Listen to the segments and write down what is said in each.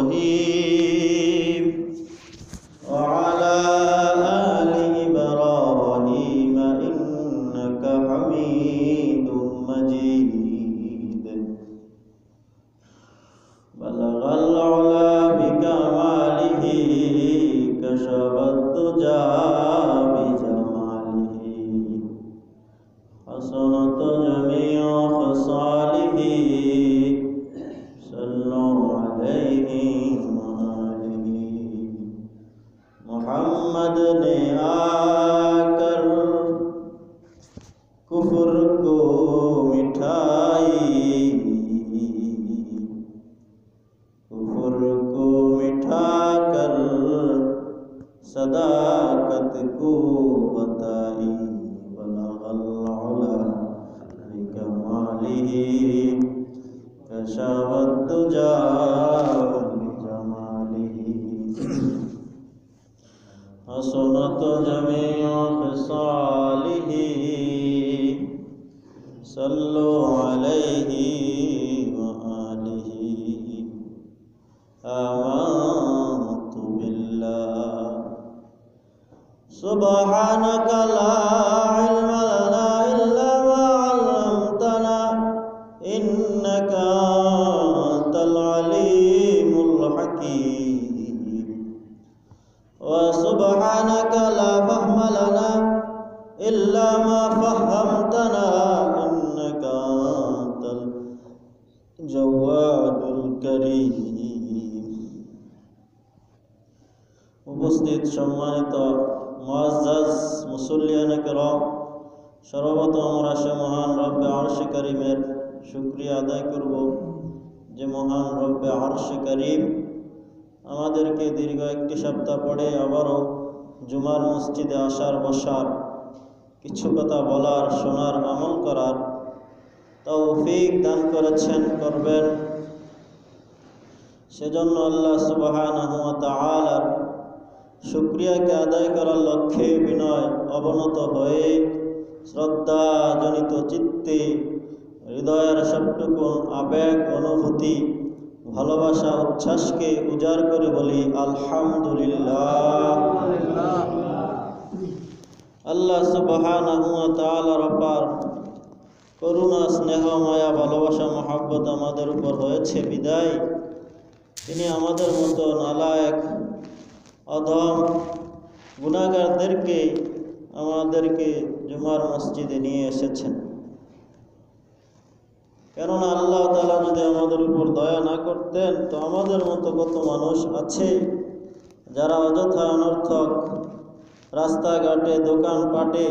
إبراهيم وعلى آل إبراهيم إنك حميد مجيد بلغ العلا بكماله كشف الدجى بجماله حسنت جميع خصاله صلوا عليه وآله मोहम्मद ने आकर कुफ्र को मिठाई मिठाकर सदाकत को बताई बलगल उला बिकमालिही कशफत दुजा बिजमालिही हसनत जमीअ खिसालिही सल्लु अलैहि व आलिहि आमन्तु बिल्लाह सुब्हानक ला इल्म लना इल्ला मा अल्लमतना इन्नका अंतल अलीमुल हकीम व सुब्हानक ला फहम लना इल्ला मा फहमतना इन्नका अंतल जव्वादुल करीम। उपस्थित सम्मानित मुआज्जाज मुसल्लियाने किराम, सर्वप्रथम আমরা সে মহান রব্বে আরশ কারীমের শুকরিয়া আদায় করব যে মহান রব্বে আরশ কারীম আমাদেরকে দীর্ঘ একটি সপ্তাহ পরে আবারও জুমার মসজিদে আসার বসার কিছু কথা বলার শোনার আমল করার তৌফিক দান করেছেন করবেন। সেজন্য আল্লাহ সুবহানাহু ওয়া তাআলার শুকরিয়াকে আদায় করার লক্ষ্যে বিনয় অবনত হয়ে শ্রদ্ধাজনিত চিত্তে হৃদয়ের সবটুকুন আবেগ অনুভূতি ভালোবাসা উচ্ছ্বাসকে উজাড় করে বলি আলহামদুলিল্লাহ। আল্লাহ সুবহানাহু ওয়া তাআলার অপার করুণা স্নেহ মায়া ভালোবাসা মহব্বত আমাদের উপর হয়েছে বিদায় তিনি আমাদের মতো নালায়েক অধম গুনাহগারদেরকে আমাদেরকে জুমার মসজিদে নিয়ে এসেছেন। কেননা আল্লাহ তাআলা যদি আমাদের উপর দয়া না করতেন তো আমাদের মতো কত মানুষ আছে যারা অযথা অনর্থক রাস্তাঘাটে দোকানপাটে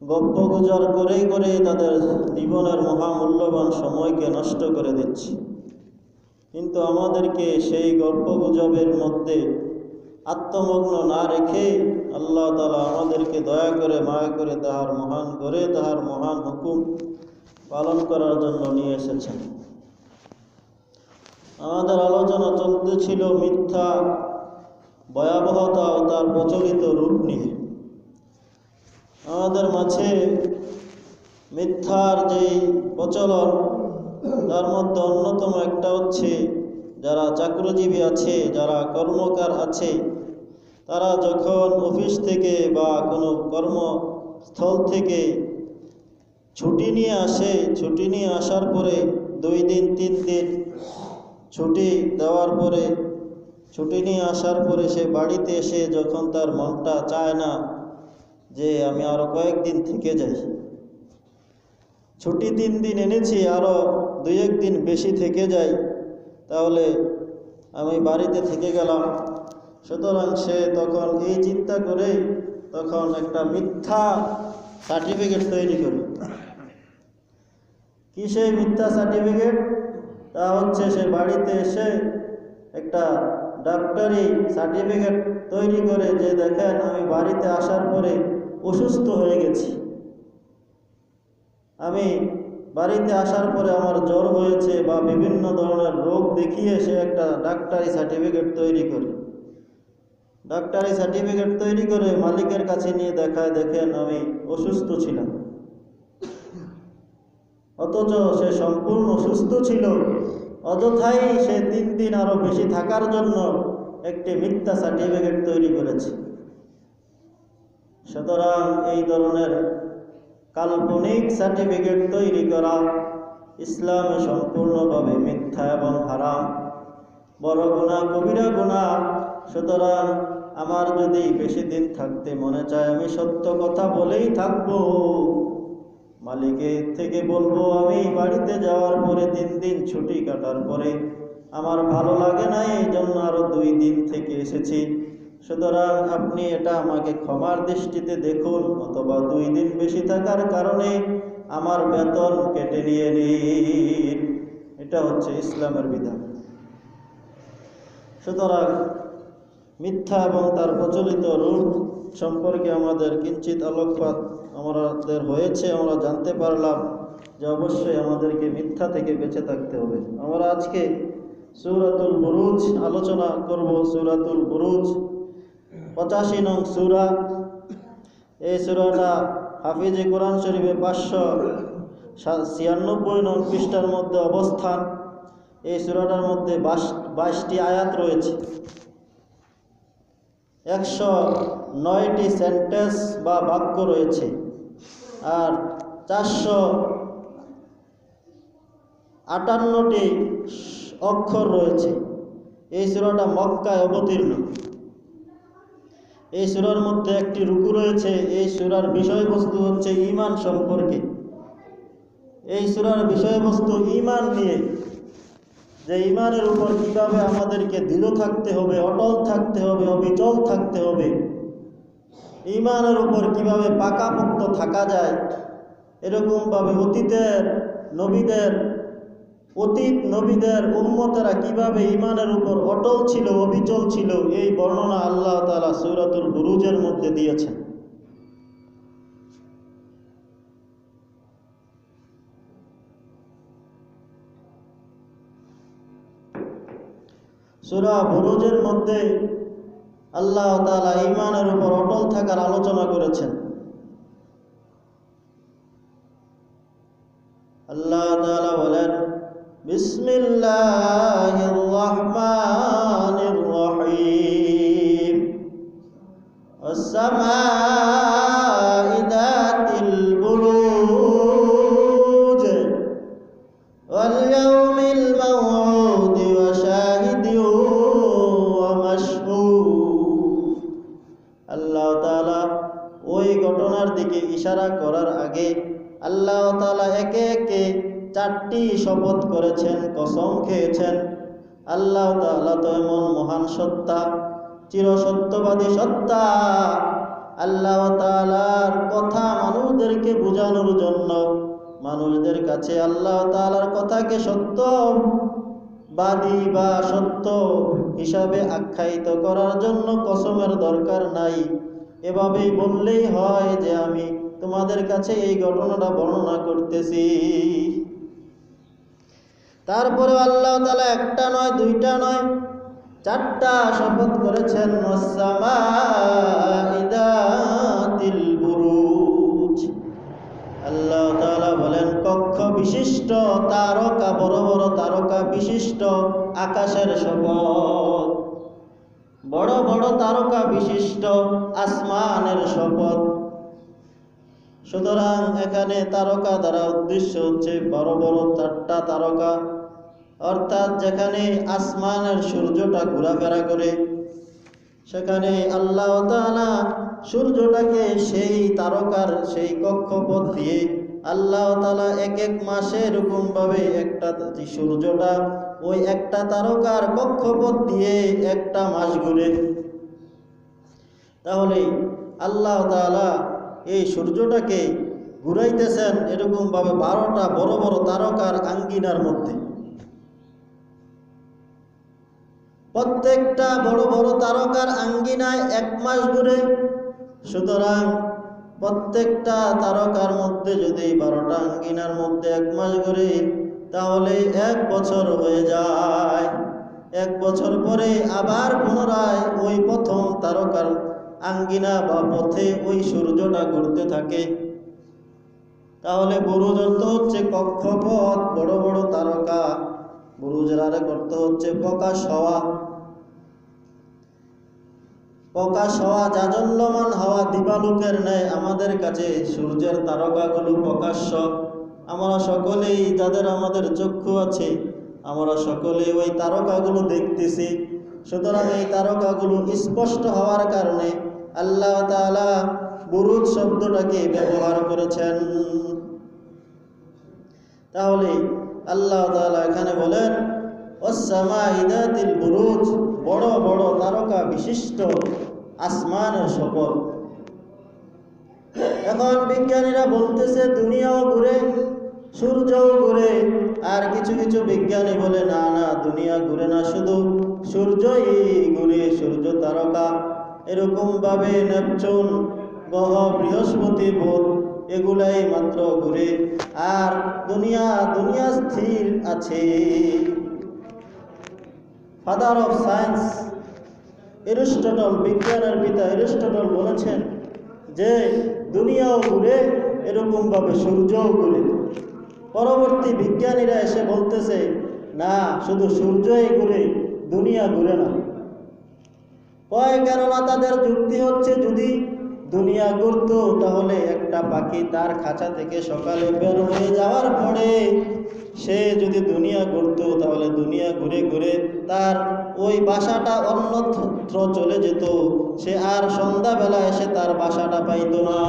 গপ্প গুজর করে তাদের জীবনের মহামূল্যবান সময়কে নষ্ট করে দিচ্ছে। কিন্তু আমাদেরকে সেই গল্প গুজবের মধ্যে আত্মমগ্ন না রেখে আল্লাহ তাআলা আমাদেরকে দয়া করে মায়া করে তাহার মহান করে তাহার মহান হুকুম পালন করার জন্য নিয়ে এসেছেন। আমাদের আলোচনা চলতেছিল মিথ্যা ভয়াবহতা ও তার প্রচলিত রূপ নিয়ে। আমাদের মাঝে মিথ্যার যেই প্রচলন তার মধ্যে অন্যতম একটা হচ্ছে যারা চাকরিজীবী আছে যারা কর্মকার আছে তারা যখন অফিস থেকে বা কোনো কর্মস্থল থেকে ছুটি নিয়ে আসে, ছুটি নিয়ে আসার পরে 2 দিন 3 দিন ছুটি দেওয়ার পরে ছুটি নিয়ে আসার পরে সে বাড়িতে এসে যখন তার মনটা চায় না যে আমি আরো কয়েকদিন থেকে যাই, ছুটি 3 দিন এনেছি আরো 2-1 দিন বেশি থেকে যাই তাহলে আমি বাড়িতে থেকে গেলাম। সুতরাং সে তখন এই চিন্তা করে তখন একটা মিথ্যা সার্টিফিকেট তৈরি করে। কি সেই মিথ্যা সার্টিফিকেট? তা হচ্ছে সে বাড়িতে এসে একটা ডাক্তারি সার্টিফিকেট তৈরি করে যে দেখেন আমি বাড়িতে আসার পরে অসুস্থ হয়ে গেছি, আমি বাড়িতে আসার পরে আমার জ্বর হয়েছে বা বিভিন্ন ধরনের রোগ দেখিয়ে সে একটা ডাক্তারি সার্টিফিকেট তৈরি করে। ডাক্তারি সার্টিফিকেট তৈরি করে মালিকের কাছে নিয়ে দেখায় দেখেন আমি অসুস্থ ছিলাম। অথচ সে সম্পূর্ণ সুস্থ ছিল, অযথাই সে 3 দিন আরো বেশি থাকার জন্য একটি মিথ্যা সার্টিফিকেট তৈরি করেছে। সুতরাং এই ধরনের কাল্পনিক সার্টিফিকেট তৈরি করা ইসলামে সম্পূর্ণভাবে মিথ্যা এবং হারাম, বড় গুনাহ, কবিরা গুনাহ। সুতরাং আমার যদি বেশি দিন থাকতে মনে চায়, আমি সত্য কথা বলেই থাকবো। মালিকের থেকে বলবো আমি বাড়িতে যাওয়ার পরে 3 দিন ছুটি কাটার পরে আমার ভালো লাগে না, এই জন্য আরো 2 দিন থেকে এসেছি। সুতরাং আপনি এটা আমাকে ক্ষমার দৃষ্টিতে দেখুন, অথবা 2 দিন বেশি থাকার কারণে আমার বেতন কেটে নিয়ে নিন। এটা হচ্ছে ইসলামের বিধান। সুতরাং মিথ্যা এবং তার প্রচলিত রূপ সম্পর্কে আমাদের কিঞ্চিত আলোকপাত আমাদের হয়েছে। আমরা জানতে পারলাম যে অবশ্যই আমাদেরকে মিথ্যা থেকে বেঁচে থাকতে হবে। আমরা আজকে সূরাতুল বুরুজ আলোচনা করব। সূরাতুল বুরুজ 85 নং সূরা। এই সূরাটা হাফিজে কোরআন শরীফে 596 নং পৃষ্ঠার মধ্যে অবস্থান। এই সূরাটার মধ্যে 22টি আয়াত রয়েছে, 109টি সেন্টেন্স বা বাক্য রয়েছে, আর 458টি অক্ষর রয়েছে। এই সূরাটা মক্কায় অবতীর্ণ। এই সূরার মধ্যে একটি রুকু রয়েছে। এই সূরার বিষয়বস্তু হচ্ছে ঈমান সম্পর্কে। এই সূরার বিষয়বস্তু ঈমান নিয়ে, যে ঈমানের উপর কিভাবে আমাদেরকে দৃঢ় থাকতে হবে, অটল থাকতে হবে, অবিচল থাকতে হবে, ঈমানের উপর কিভাবে পাকাপোক্ত থাকা যায়। এরকমভাবে অতীত নবীদের উম্মতেরা কিভাবে ঈমানের উপর অটল ছিল, অবিচল ছিল, এই বর্ণনা আল্লাহ তাআলা সূরাতুল বুরুজের মধ্যে দিয়েছেন। সূরা বুরুজের মধ্যে আল্লাহ তাআলা ঈমানের উপর অটল থাকার আলোচনা করেছেন। আল্লাহ তাআলা বলেন, বিসমিল্লাহির রহমানির রহিম, ওয়াস-সামাই যাতিল বুরুজ, ওয়াল ইয়াউমিল মাউউদ, ওয়া শাহিদিন ওয়া মাশহুদ। আল্লাহ তাআলা ওই ঘটনার দিকে ইশারা করার আগে আল্লাহ তাআলা একে একে 4টি শপথ করেছেন, কসম খেয়েছেন। আল্লাহ তাআলা তো এমন মহান সত্তা, চিরসত্যবাদী সত্তা। আল্লাহ তাআলার কথা মানুষদেরকে বোঝানোর জন্য, মানুষদের কাছে আল্লাহ তাআলার কথাকে সত্যবাদী বা সত্য হিসাবে আখ্যায়িত করার জন্য কসমের দরকার নাই। এভাবেই বললেই হয় যে আমি তোমাদের কাছে এই ঘটনাটা বর্ণনা করতেছি। তারপরে আল্লাহ তাআলা একটা নয়, দুইটা নয়, 4টা শপথ করেছেন। ওয়াস-সামাই যাতিল বুরুজ। আল্লাহ তাআলা বলেন, কক্ষ বিশিষ্ট তারকা, বড় বড় তারকা বিশিষ্ট আকাশের শপথ, বড় বড় তারকা বিশিষ্ট আসমানের শপথ। সুতরাং এখানে তারকা দ্বারা উদ্দেশ্য হচ্ছে বড় বড় 4টা তারকা, অর্থাৎ যেখানে আসমানের সূর্যটা ঘোরাফেরা করে, সেখানে আল্লাহ তাআলা সূর্যটাকে সেই তারকার সেই কক্ষপথ দিয়ে আল্লাহ তাআলা এক এক মাসে এরকমভাবে একটা সূর্যটা ওই একটা তারকার কক্ষপথ দিয়ে একটা মাস ঘুরে। তাহলে আল্লাহ তাআলা এই সূর্যটাকে ঘুরাইতেছেন এরকমভাবে 12টা বড় বড় তারকার আঙ্গিনার মধ্যে। প্রত্যেকটা বড় বড় তারকার আঙ্গিনায় 1 মাস ঘুরে। সুতরাং প্রত্যেকটা তারকার মধ্যে যদি 12টা আঙ্গিনার মধ্যে 1 মাস ঘুরে, তাহলে 1 বছর হয়ে যায়। 1 বছর পরে আবার পুনরায় ওই প্রথম তারকার আঙ্গিনা বা পথে ওই সূর্যটা ঘুরতে থাকে। তাহলে বুরুজ অর্থ হচ্ছে কক্ষপথ, বড় বড় তারকা। বুরুজের আরেক অর্থ হচ্ছে প্রকাশ হওয়া। প্রকাশ হওয়া, জাজল্যমান হওয়া, দিবালোকের ন্যায় আমাদের কাছে সূর্যের তারকাগুলো প্রকাশ্য। আমরা সকলেই, যাদের আমাদের চক্ষু আছে, আমরা সকলেই ওই তারকাগুলো দেখতেছি। সুতরাং এই তারকাগুলো স্পষ্ট হওয়ার কারণে আল্লাহ তাআলা বুরুজ শব্দটাকে ব্যবহার করেছেন। তাহলে আল্লাহ তাআলা এখানে বলেন ওয়াস-সামা'i যাতিল বুরুজ, বড় বড় তারকা বিশিষ্ট আসমানের শপথ। এখন বিজ্ঞানীরা বলতেছে দুনিয়াও ঘুরে, সূর্যও ঘুরে। আর কিছু কিছু বিজ্ঞানী বলে না না, দুনিয়া ঘুরে না, শুধু সূর্যই ঘুরে, সূর্য তারকা। এরকম ভাবে নেপচুন গ্রহ, বৃহস্পতি, বুধ এগুলাই মাত্র ঘুরে, আর দুনিয়া স্থির আছে। ফাদার অফ সায়েন্স এরিস্টটল, বিজ্ঞানের পিতা এরিস্টটল বলেছেন যে দুনিয়াও ঘুরে, এরকমভাবে সূর্যও ঘুরে। পরবর্তী বিজ্ঞানীরা এসে বলতেছে না, শুধু সূর্যই ঘুরে, দুনিয়া ঘুরে না। কেননা তাদের যুক্তি হচ্ছে যদি দুনিয়া ঘুরতো তাহলে একটা পাখি তার খাঁচা থেকে সকালে বের হয়ে যাওয়ার পরে সে যদি দুনিয়া ঘুরতো তাহলে দুনিয়া ঘুরে ঘুরে তার ওই বাসাটা অন্যত্র চলে যেত, সে আর সন্ধ্যাবেলা এসে তার বাসাটা পাইতো না।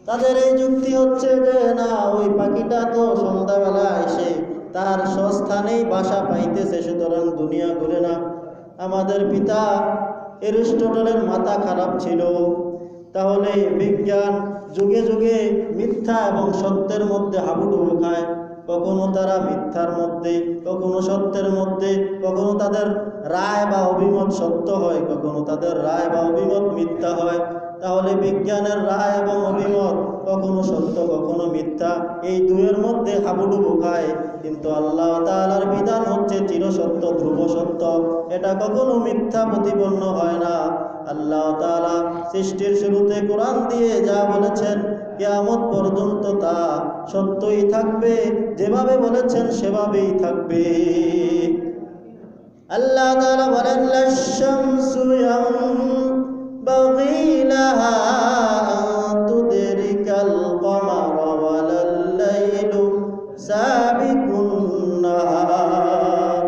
তাদের এই যুক্তি হচ্ছে যে না, ওই পাখিটা তো সন্ধ্যাবেলা এসে তার স্বস্থানেই বাসা পাইতেছে, সুতরাং দুনিয়া ঘুরে না। আমাদের পিতা এরিস্টটলের মাথা খারাপ ছিল। তাহলে বিজ্ঞান যুগে যুগে মিথ্যা এবং সত্যের মধ্যে হাবুডুবু খায়। কখনো তারা মিথ্যার মধ্যে, কখনো সত্যের মধ্যে, কখনো তাদের রায় বা অভিমত সত্য হয়, কখনো তাদের রায় বা অভিমত মিথ্যা হয়। তাহলে বিজ্ঞানের রায় এবং অভিমত কখনো সত্য কখনো মিথ্যা, এই দুয়ের মধ্যে হাবুডুবু খায়। কিন্তু আল্লাহ তাআলার বিধান হচ্ছে চিরসত্য, ধ্রুব সত্য, এটা কখনো মিথ্যা প্রতিপন্ন হয় না। আল্লাহ তাআলা সৃষ্টির শুরুতে কোরআন দিয়ে যা বলেছেন কিয়ামত পর্যন্ত তা সত্যই থাকবে, যেভাবে বলেছেন সেভাবেই থাকবে। আল্লাহ তাআলা বলেন লাশ-শামসু ইয়ানবাগী লাহা আন তুদরিকাল কমারা ওয়ালাল লাইলু সাবিকুন নাহার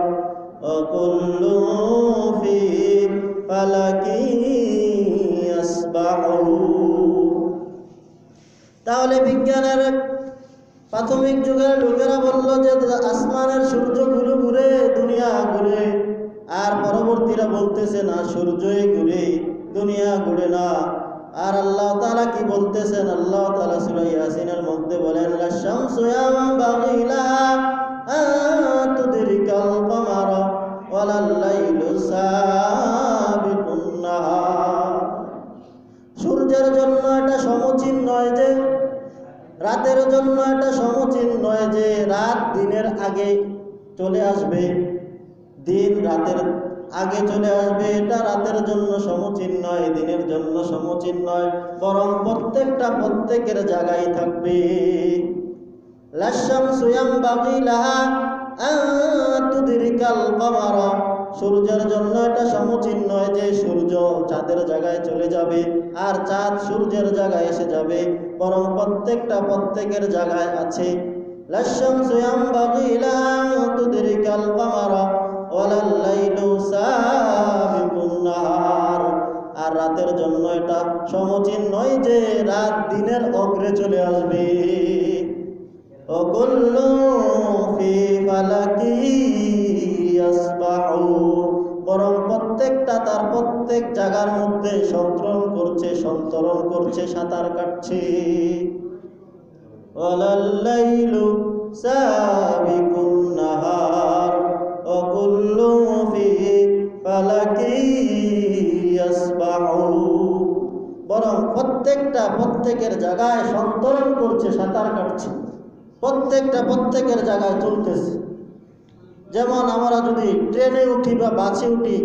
ওয়া কুল্লুন ফি ফালাকিন ইয়াসবাহুন। তাহলে বিজ্ঞানের প্রাথমিক যুগের লোকেরা বলল যে আসমানের সূর্যগুলো ঘুরে, দুনিয়া ঘুরে। আর পরবর্তীরা বলতেছে না, সূর্যই ঘুরে, দুনিয়া ঘুরে না। আর আল্লাহ তাআলা কি বলতেছেন? আল্লাহ তাআলা সূরা ইয়াসিনের মধ্যে বলেন লাশ-শামসু ইয়ানবাগী লাহা আন তুদরিকাল কমারা ওয়ালাল লাইলু সাবিকুন নাহার। সূর্যের জন্য এটা সমচিন নয় যে, রাতের জন্য এটা সমচিন নয় যে রাত দিনের আগে চলে আসবে, দিন রাতের আগে চলে আসবে, এটা রাতের জন্য সমচিন নয়, দিনের জন্য সমচিন নয়, বরং প্রত্যেকটা প্রত্যেকের জায়গায় থাকবে। লাশ-শামসু ইয়ানবাগী লাহা আন তুদরিকাল কমারা, সূর্যের জন্য এটা সমচিন নয় যে সূর্য চাঁদের জায়গায় চলে যাবে আর চাঁদ সূর্যের জায়গায় এসে যাবে, বরং প্রত্যেকটা প্রত্যেকের জায়গায় আছে। লাশ-শামসু ইয়ানবাগী লাহা আন তুদরিকাল কমারা ওয়ালাল লাইলু সাবিকুন নাহার, আর রাতের জন্য এটা সমচিন নয় যে রাত দিনের অগ্রে চলে আসবে। ও কুল্লু ফি ফালাকি ইয়াসবাহু, বরং প্রত্যেকটা তার প্রত্যেক জায়গার মধ্যে সন্তরণ করছে, সাঁতার কাটছে। ওয়ালাল লাইলু সাবিকুন নাহার ওয়া কুল্লু ফি ফালাকি ইয়াসবাহু, বরং প্রত্যেকটা প্রত্যেকের জায়গায় সন্তরণ করছে, সাঁতার কাটছে, প্রত্যেকটা প্রত্যেকের জায়গায় চলতেছে। যেমন আমরা যদি ট্রেনে উঠি বা বাসে উঠি,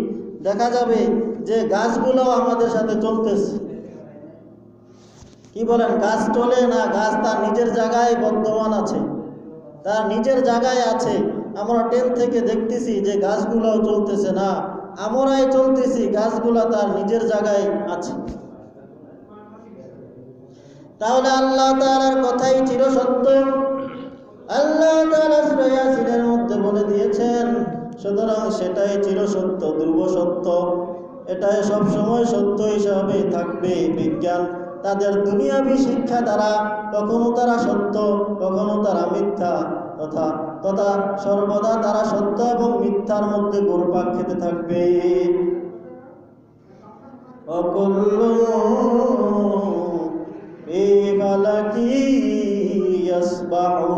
দেখা যাবে যে গাছগুলো আমাদের সাথে চলতেছে। কি বলেন, গাছ চলে না? গাছ তার নিজের জায়গায় বর্তমান আছে। তার নিজের জায়গায় আছে। আমরা ট্রেন থেকে দেখতেছি যে গাছগুলোও চলতেছে না, আমরাই চলতেছি, গাছগুলা তার নিজের জায়গায় আছে। তাহলে আল্লাহ তাআলার কথাই চিরসত্য। আল্লাহ তাআলা সূরা ইয়াসিনের মধ্যে বলে দিয়েছেন, সুতরাং সেটাই চিরসত্য, ধ্রুব সত্য, এটাই সবসময় সত্য হিসাবে থাকবে। বিজ্ঞান তাদের দুনিয়াবী শিক্ষা দ্বারা কখনো তারা সত্য, কখনো তারা মিথ্যা, তথা সর্বদা তারা সত্য এবং মিথ্যার মধ্যে ঘুরপাক খেতে থাকবে। অকুল্লু ফি ফালাকি ইয়াসবাহু,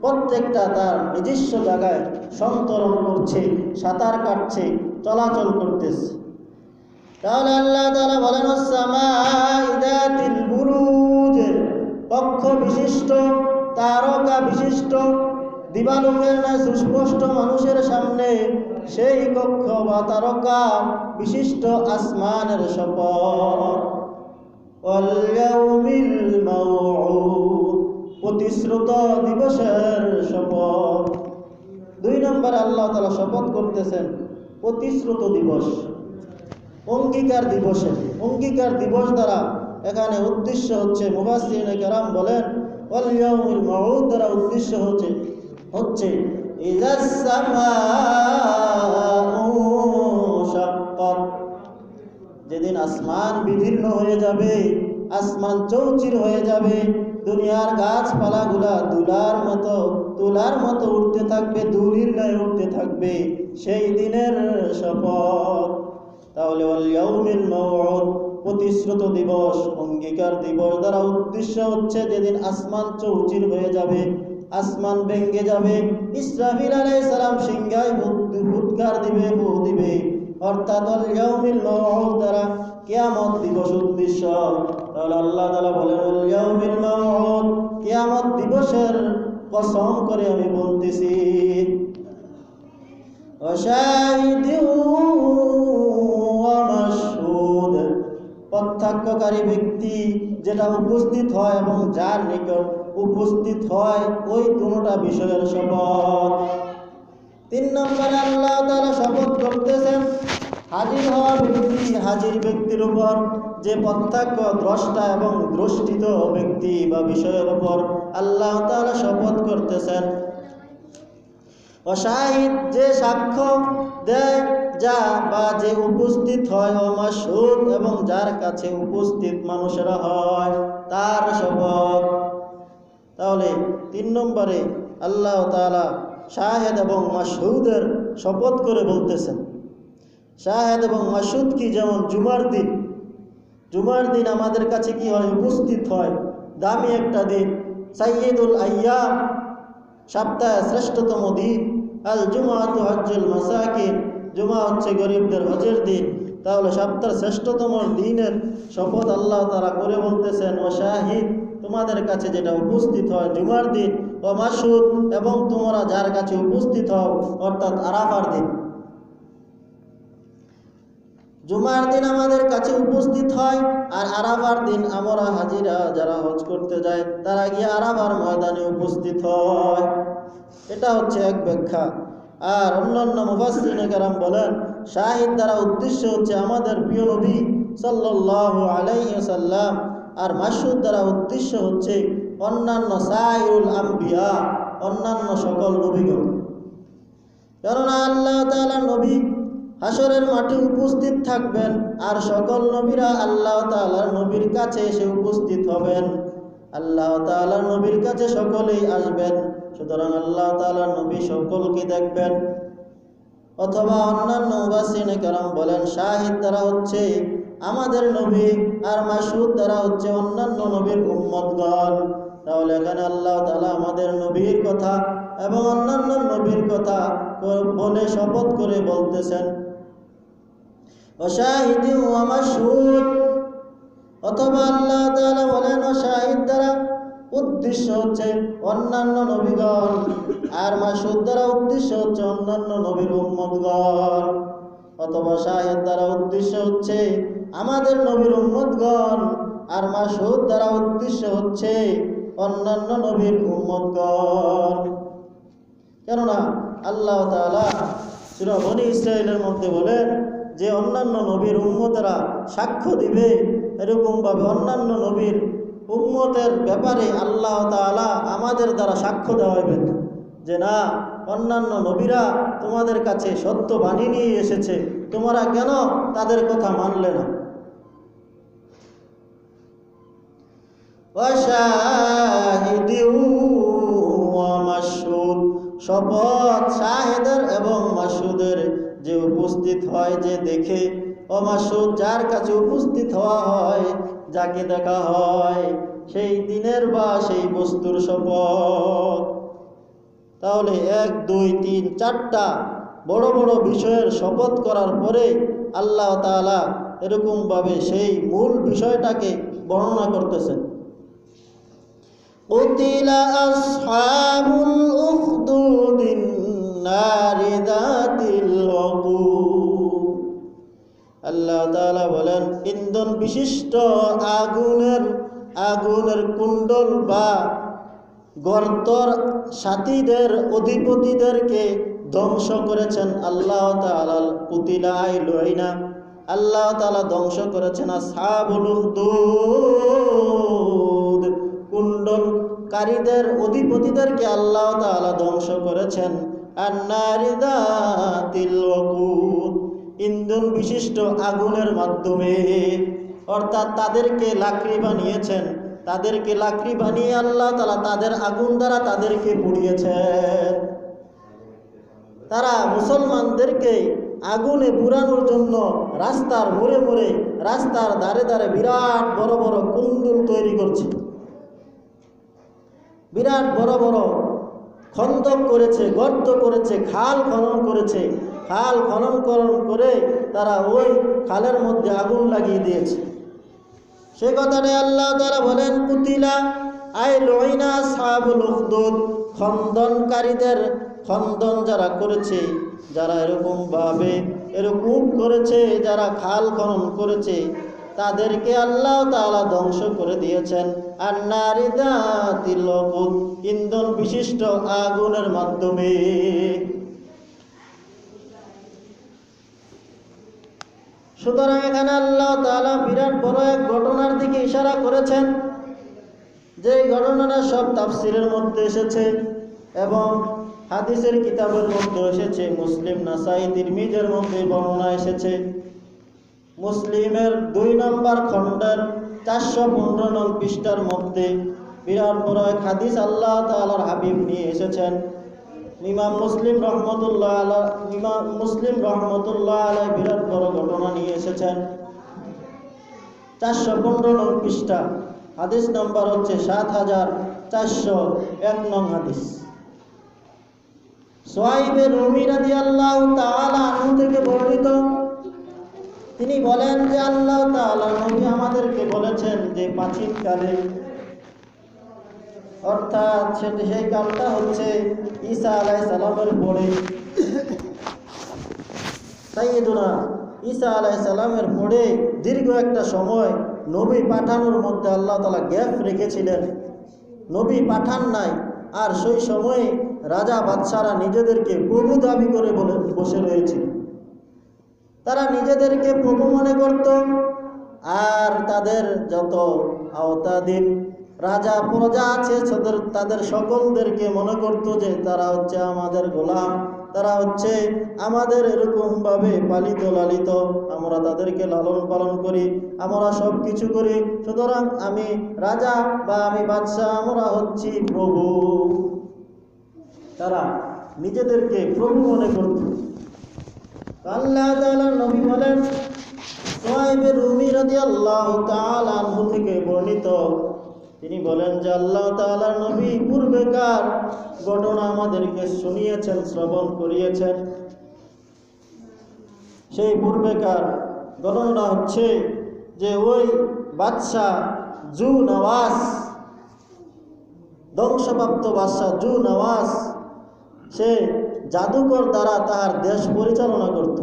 প্রত্যেকটা তার নিজস্ব জায়গায় সন্তরণ করছে, সাঁতার কাটছে, চলাচল করতেছে। তাহলে আল্লাহ তাআলা বলেন আসসামাই যাতিল বুরুজ, কক্ষ বিশিষ্ট, তারকা বিশিষ্ট, দিবালোকের ন্যায় সুস্পষ্ট মানুষের সামনে সেই কক্ষ বা তারকা বিশিষ্ট আসমানের শপথ। ওয়াল ইয়াউমিল মাউউদ, প্রতিশ্রুত দিবসের শপথ। 2 নম্বর আল্লাহ তাআলা শপথ করতেছেন প্রতিশ্রুত দিবস, অঙ্গীকার দিবসের। অঙ্গীকার দিবস দ্বারা এখানে উদ্দেশ্য হচ্ছে, মুফাসসিরিনে কেরাম বলেন ওয়াল ইয়াউমিল মাউউদ দ্বারা উদ্দেশ্য হচ্ছে ইযাস সামাউ শাক্কাত, যেদিন আসমান বিদীর্ণ হয়ে যাবে, আসমান চৌচির হয়ে যাবে, দুনিয়ার গাছপালাগুলা তুলার মতো উঠতে থাকবে, দুলির ন্যায় উঠতে থাকবে, সেই দিনের শপথ। তাহলে ওয়াল ইয়াউমিল মাউউদ প্রতিশ্রুত দিবস, অঙ্গীকার দিবস দ্বারা উদ্দেশ্য হচ্ছে যেদিন আসমান চৌচির হয়ে যাবে, আসমান ভেঙে যাবে, ইসরাফিল আলাইহিস সালাম সিংহায় ফুৎকার দিবে, ফু দিবে, অর্থাৎ ওয়াল ইয়াউমিল মাউউদ দ্বারা কিয়ামত দিবস উদ্দেশ্য। তাহলে আল্লাহ তাআলা বলেন ওয়াল ইয়াউমিল মাউউদ, কিয়ামত দিবসের কসম করে আমি বলতেছি। ওয়াশাহিদিন ওয়া মাশহুদ, প্রত্যক্ষকারী ব্যক্তি যেটা উপস্থিত হয় এবং যার নিকট উপস্থিত হয়, ওই দুটোটা বিষয়ের শপথ। 3 নম্বরে আল্লাহ তাআলা শপথ করতেছেন হাজির হওয়া ব্যক্তি, হাজির ব্যক্তির উপর, যে প্রত্যক্ষ দ্রষ্টা এবং দ্রষ্টিত ব্যক্তি বা বিষয়ের উপর আল্লাহ তাআলা শপথ করতেছেন। অশাহিদ, যে সাক্ষ্য দেয় যা বা যে উপস্থিত হয়, অমাশহুদ এবং যার কাছে উপস্থিত মানুষেরা হয়, তার শপথ। তাহলে 3 নম্বরে আল্লাহ তাআলা শাহেদ এবং মাশহুদের শপথ করে বলতেছেন। শাহেদ এবং মাশহুদ কি? যেমন জুমার দিন আমাদের কাছে কি হয়? উপস্থিত হয়, দামি একটা দিন, সাইয়্যিদুল আইয়াম, সপ্তাহে শ্রেষ্ঠতম দিন। আল জুমাতু হজ্জুল মাসাকিন, জুমা হচ্ছে গরিবদের হজের দিন। তাহলে সপ্তাহের শ্রেষ্ঠতম দিনের শপথ আল্লাহ তাআলা করে বলতেছেন ও শাহিদ, তোমাদের কাছে যেটা উপস্থিত হয় জুমার দিন, ও মাশহুদ, এবং তোমরা যার কাছে উপস্থিত হও, অর্থাৎ আরাফার দিন। জুমার দিন আমাদের কাছে উপস্থিত হয়, আর আরাফার দিন আমরা হাজিরা যারা হজ করতে যায় তারা গিয়ে আরাফার ময়দানে উপস্থিত হয়। এটা হচ্ছে এক ব্যাখ্যা। আর অন্যান্য মুফাসসিরিনে কেরাম বলেন শাহিদ দ্বারা উদ্দেশ্য হচ্ছে আমাদের প্রিয় নবী সাল্লাল্লাহু আলাইহি ওয়াসাল্লাম, আর মাশহুদ দ্বারা উদ্দেশ্য হচ্ছে অন্যান্য সাইরুল আম্বিয়া, অন্যান্য সকল নবীগণ। কেননা আল্লাহ তাআলা নবী হাসরের মাঠে উপস্থিত থাকবেন, আর সকল নবীরা আল্লাহ তাআলার নবীর কাছে এসে উপস্থিত হবেন। আল্লাহ তাআলার নবীর কাছে সকলেই আসবেন, সুতরাং আল্লাহ তাআলার নবী সকলকে দেখবেন। অথবা অন্যান্য মুফাসসিরিনে কেরাম বলেন শাহিদ দ্বারা হচ্ছে আমাদের নবী, আর মাশহুদ দ্বারা হচ্ছে অন্যান্য নবীর উম্মতগণ। তাহলে এখানে আল্লাহ তাআলা আমাদের নবীর কথা এবং অন্যান্য নবীর কথা বলে শপথ করে বলতেছেন ও শাহিদিন ওয়া মাশহুদ। অথবা আল্লাহ তাআলা বলেন ও শাহিদ দ্বারা উদ্দেশ্য হচ্ছে অন্যান্য নবীগণ, আর মাশহুদ দ্বারা উদ্দেশ্য হচ্ছে অন্যান্য নবীর উম্মতগণ। অথবা শাহিদ দ্বারা উদ্দেশ্য হচ্ছে আমাদের নবীর উম্মতগণ, আর মাশহুদ দ্বারা উদ্দেশ্য হচ্ছে অন্যান্য নবীর উম্মতগণ। কেননা আল্লাহ তাআলা সূরা বনী ইসরাঈলের মধ্যে বলেন যে অন্যান্য নবীর উম্মতেরা সাক্ষ্য দিবে, এরকমভাবে অন্যান্য নবীর উম্মতের ব্যাপারে আল্লাহ তাআলা আমাদের দ্বারা সাক্ষ্য দেওয়াবেন যে না, অন্যান্য নবীরা তোমাদের কাছে সত্য বাণী নিয়ে এসেছে, তোমরা কেন তাদের কথা মানলে না। শপথ শাহেদের এবং মাসুদের, যে উপস্থিত হয়, যে দেখে, অমাসুদ যার কাছে উপস্থিত হওয়া হয়, যাকে দেখা হয়, সেই দিনের বা সেই বস্তুর শপথ। তাহলে 1, 2, 3, 4টা বড় বড় বিষয়ের শপথ করার পরে আল্লাহ তাআলা এরকমভাবে সেই মূল বিষয়টাকে বর্ণনা করতেছেন। কুতিলা আসহাবুল উখদুদিন নারি যাতিল ওয়াকুদ। আল্লাহ তাআলা বলেন ইন্ধন বিশিষ্ট আগুনের কুণ্ডল বা গর্তর সাথীদের অধিপতিদেরকে ধ্বংস করেছেন আল্লাহ তাআলা। কুতিলা আইলুইনা, আল্লাহ তাআলা ধ্বংস করেছেন আসহাবুল উখদুদ, কুণ্ডলকারীদের অধিপতিদেরকে আল্লাহ তাআলা ধ্বংস করেছেন। আন-নারি যাতিল ওয়াকুদ, ইন্ধন বিশিষ্ট আগুনের মাধ্যমে, অর্থাৎ তাদেরকে লাকড়ি বানিয়েছেন, তাদেরকে লাকড়ি বানিয়ে আল্লাহ তাআলা তাদের আগুন দ্বারা তাদেরকে পুড়িয়েছেন। তারা মুসলমানদেরকে আগুনে পুরানোর জন্য রাস্তার মোড়ে মোড়ে, রাস্তার ধারে ধারে বিরাট বড় বড় কুণ্ডল তৈরি করছে, বিরাট বড় বড় খন্দক করেছে, গর্ত করেছে, খাল খনন করেছে। খাল খনন করে তারা ওই খালের মধ্যে আগুন লাগিয়ে দিয়েছে। সে কথাটাই আল্লাহ তাআলা বলেন কুতিলা আইলুইনা আসহাবুল উখদুদ, খন্দনকারীদের, খন্দন যারা করেছে, যারা এরকম করেছে, যারা খাল খনন করেছে, তাদেরকে আল্লাহ তাআলা ধ্বংস করে দিয়েছেন। আন-নারি যাতিল ওয়াকুদ, ইন্ধন বিশিষ্ট আগুনের মাধ্যমে। সুতরাং এখানে আল্লাহ তাআলা বিরাট বড় এক ঘটনার দিকে ইশারা করেছেন, যে ঘটনাটা সব তাফসীরের মধ্যে এসেছে এবং হাদিসের কিতাবের মধ্যে এসেছে। মুসলিম, নাসাই, তিরমিজির মধ্যে বর্ণনা এসেছে। মুসলিমের 2 নম্বর খণ্ডের 415 নং পৃষ্ঠার মধ্যে বিরাট বড় এক হাদিস আল্লাহ তাআলার হাবিব নিয়ে এসেছেন। ইমাম মুসলিম রহমতুল্লাহ আলাইহি বিরাট বড় ঘটনা নিয়ে এসেছেন। 415 নং পৃষ্ঠা, হাদিস নাম্বার হচ্ছে 7401 নং হাদিস। সুহাইব রুমি রাদিয়াল্লাহু তাআলা আনহু থেকে বর্ণিত, তিনি বলেন যে আল্লাহ তাআলা নবী আমাদেরকে বলেছেন যে প্রাচীনকালে, অর্থাৎ সেই কালটা হচ্ছে ঈসা আলাইহিস সালামের পরে, সাইয়্যিদুনা ঈসা আলাইহিস সালামের পরে দীর্ঘ একটা সময় নবী পাঠানোর মধ্যে আল্লাহ তাআলা গ্যাপ রেখেছিলেন, নবী পাঠান নাই। আর সেই সময়ে রাজা বাদশারা নিজেদেরকে প্রভু দাবি করে বসে রয়েছিল। তারা নিজেদেরকে প্রভু মনে করত, আর তাদের যত আওতাধীন রাজা প্রজা আছে তাদের সকলদেরকে মনে করত যে তারা হচ্ছে আমাদের গোলাম, তারা হচ্ছে আমাদের এরকমভাবে পালিত লালিত, আমরা তাদেরকে লালন পালন করি, আমরা সব কিছু করি, সুতরাং আমি রাজা বা আমি বাদশাহ, আমরা হচ্ছি প্রভু। তারা নিজেদেরকে প্রভু মনে করত। আল্লাহ তাআলা নবী বলেন, সুহাইব রুমি রাদিয়াল্লাহু তাআলা আনহু থেকে বর্ণিত, তিনি বলেন যে আল্লাহ তাআলার নবী পূর্বেকার ঘটনা আমাদেরকে শুনিয়েছেন, শ্রবণ করিয়েছেন। সেই পূর্বেকার ঘটনা হচ্ছে যে ওই বাদশাহ জু নওয়াজ, ধ্বংসপ্রাপ্ত বাদশাহ জু নওয়াজ, সে জাদুকর দ্বারা তার দেশ পরিচালনা করত।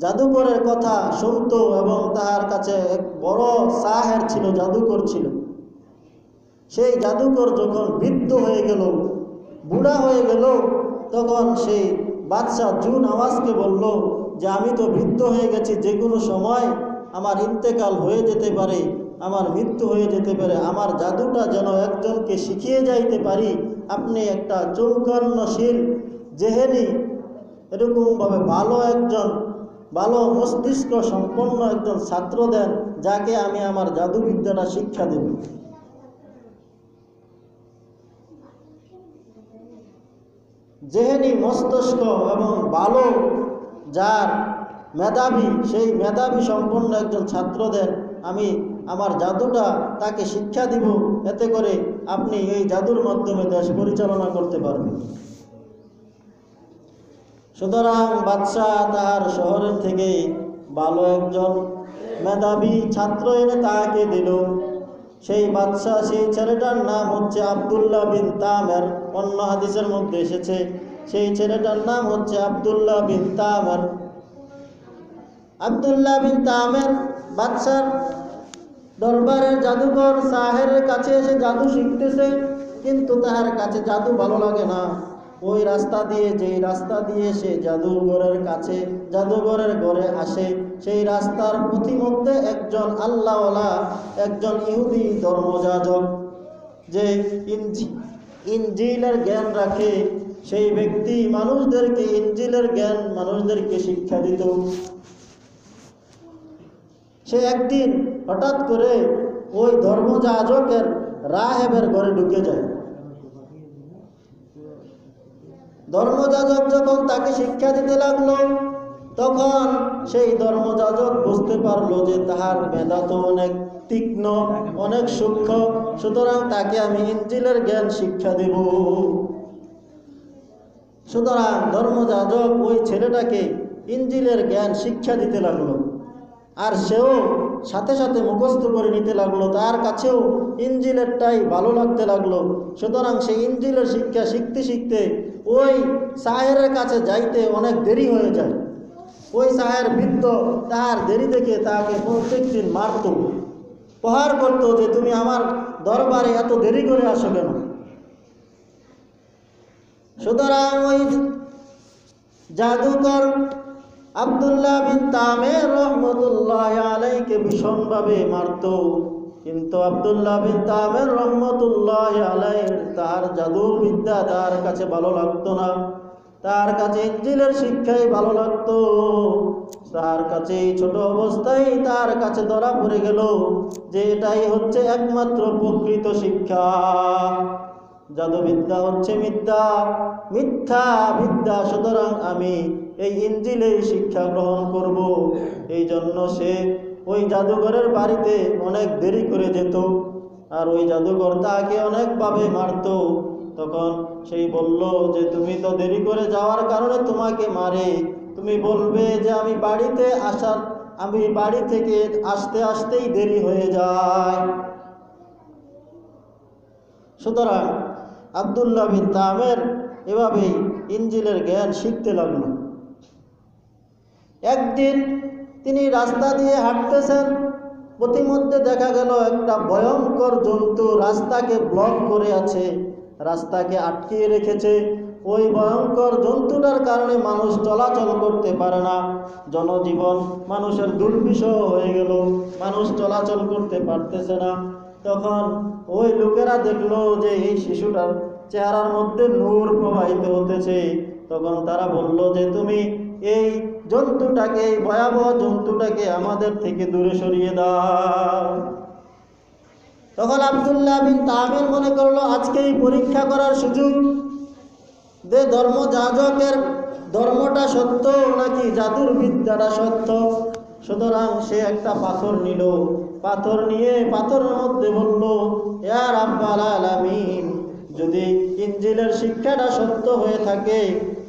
জাদুকরের কথা শুনত এবং তার কাছে এক বড় সাহের ছিল, জাদুকর ছিল। সেই জাদুকর যখন বৃদ্ধ হয়ে গেল, বুড়া হয়ে গেল, তখন সেই বাদশাহ জুন আওয়াজকে বলল যে আমি তো বৃদ্ধ হয়ে গেছি, যে কোনো সময় আমার ইন্তেকাল হয়ে যেতে পারে, আমার মৃত্যু হয়ে যেতে পারে, আমার জাদুটা যেন একজনকে শিখিয়ে যাইতে পারি, আপনি একটা চৌকান্নশীল জেহেনি এরকমভাবে ভালো মস্তিষ্ক সম্পন্ন একজন ছাত্র দেন, যাকে আমি আমার জাদুবিদ্যাটা শিক্ষা দেব। জেহেনি মস্তিষ্ক এবং ভালো, যার মেধাবী, সেই মেধাবী সম্পন্ন একজন ছাত্র দেন, আমি আমার জাদুটা তাকে শিক্ষা দিব, এতে করে আপনি এই জাদুর মাধ্যমে দেশ পরিচালনা করতে পারবেন। সুতরাং বাদশাহ তাহার শহরের থেকে ভালো একজন মেধাবী ছাত্র এনে তাকে দিল। সেই বাদশাহ, সেই ছেলেটার নাম হচ্ছে আব্দুল্লাহ বিন তামের। অন্য হাদিসের মধ্যে এসেছে সেই ছেলেটার নাম হচ্ছে আব্দুল্লাহ বিন তামের। আব্দুল্লাহ বিন তামের বাদশার দরবারের জাদুকর সাহেরের কাছে এসে জাদু শিখতেছে, কিন্তু তাহার কাছে জাদু ভালো লাগে না। ওই রাস্তা দিয়ে, যেই রাস্তা দিয়ে সে জাদুঘরের ঘরে আসে, সেই রাস্তার পথিমধ্যে একজন আল্লাহওয়ালা, একজন ইহুদি ধর্মযাজক, যে ইনজিলের জ্ঞান রাখে, সেই ব্যক্তি মানুষদেরকে ইনজিলের জ্ঞান মানুষদেরকে শিক্ষা দিত। সে একদিন হঠাৎ করে ওই ধর্মযাজকের রাহেবের ঘরে ঢুকে যায়। ধর্মযাজক যখন তাকে শিক্ষা দিতে লাগলো, তখন সেই ধর্মযাজক বুঝতে পারলো যে তাহার মেধা তো অনেক তীক্ষ্ণ, অনেক সূক্ষ্ম, সুতরাং তাকে আমি ইনজিলের জ্ঞান শিক্ষা দেব। সুতরাং ধর্মযাজক ওই ছেলেটাকে ইনজিলের জ্ঞান শিক্ষা দিতে লাগলো, আর সেও সাথে সাথে মুখস্থ করে নিতে লাগলো। তার কাছেও ইনজিলেরটাই ভালো লাগতে লাগলো। সুতরাং সেই ইনজিলের শিক্ষা শিখতে শিখতে ওই সাহেরের কাছে যাইতে অনেক দেরি হয়ে যায়। ওই সাহের বৃদ্ধ তার দেরি দেখে তাকে প্রত্যেক দিন মারত, প্রহার করত যে তুমি আমার দরবারে এত দেরি করে আসো কেন। সুতরাং ওই জাদুকর আব্দুল্লাহ বিন তামের রহমতুল্লাহ আলাইকে ভীষণভাবে মারত, কিন্তু আব্দুল্লাহ বিন তামের রহমতুল্লাহ আলাইহির তার জাদুর বিদ্যা তার কাছে ভালো লাগতো না। তার কাছে ইনজিলের শিক্ষাই ভালো লাগতো। তার কাছে ছোট অবস্থায় তার কাছে ধরা পড়ে গেল যে এটাই হচ্ছে একমাত্র প্রকৃত শিক্ষা। জাদুবিদ্যা হচ্ছে মিথ্যা বিদ্যা, সুতরাং আমি এই ইনজিলের শিক্ষা গ্রহণ করব। এই জন্য সে ওই জাদুঘরের বাড়িতে অনেক দেরি করে যেত, আর ওই জাদুঘর তাকে অনেকভাবে মারত। তখন সেই বলল যে তুমি তো দেরি করে যাওয়ার কারণে তোমাকে মারে, তুমি বলবে যে আমি বাড়ি থেকে আসতে আসতেই দেরি হয়ে যায়। সুতরাং আব্দুল্লাহ বিন তামের এভাবেই ইনজিলের জ্ঞান শিখতে লাগলো। একদিন তিনি রাস্তা দিয়ে হাঁটতেছেন, পথিমধ্যে দেখা গেল একটা ভয়ঙ্কর জন্তু রাস্তাকে ব্লক করে আছে, রাস্তাকে আটকিয়ে রেখেছে। ওই ভয়ঙ্কর জন্তুটার কারণে মানুষ চলাচল করতে পারে না, জনজীবন মানুষের দুর্বিষহ হয়ে গেল, মানুষ চলাচল করতে পারতেছে না। তখন ওই লোকেরা দেখলো যে এই শিশুটার চেহারার মধ্যে নূর প্রবাহিত হতেছে। তখন তারা বলল যে তুমি এই জন্তুটাকে, এই ভয়াবহ জন্তুটাকে আমাদের থেকে দূরে সরিয়ে দাও। তখন আব্দুল্লাহ বিন তামির মনে করলো আজকেই পরীক্ষা করার সুযোগ, যে ধর্মযাজকের ধর্মটা সত্য নাকি জাদুর বিদ্যাটা সত্য। সুতরাং সে একটা পাথর নিল, পাথর নিয়ে পাথরের মধ্যে বলল, ইয়া রাব্বাল আলামিন, যদি ইনজিলের শিক্ষাটা সত্য হয়ে থাকে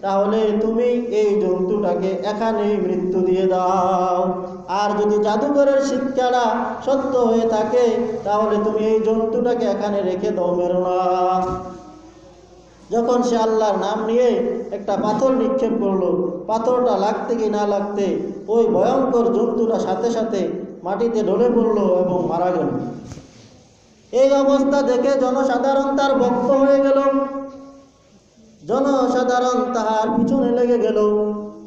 তাহলে তুমি এই জন্তুটাকে এখানেই মৃত্যু দিয়ে দাও, আর যদি জাদুঘরের শিক্ষাটা সত্য হয়ে থাকে তাহলে তুমি এই জন্তুটাকে এখানে রেখে দাও, মেরো না। যখন সে আল্লাহর নাম নিয়ে একটা পাথর নিক্ষেপ করলো, পাথরটা লাগতে কি না লাগতে ওই ভয়ঙ্কর জন্তুটা সাথে সাথে মাটিতে ঢলে পড়লো এবং মারা গেল। এই অবস্থা দেখে জনসাধারণ তার ভক্ত হয়ে গেল, জনসাধারণ তাহার পিছনে লেগে গেল।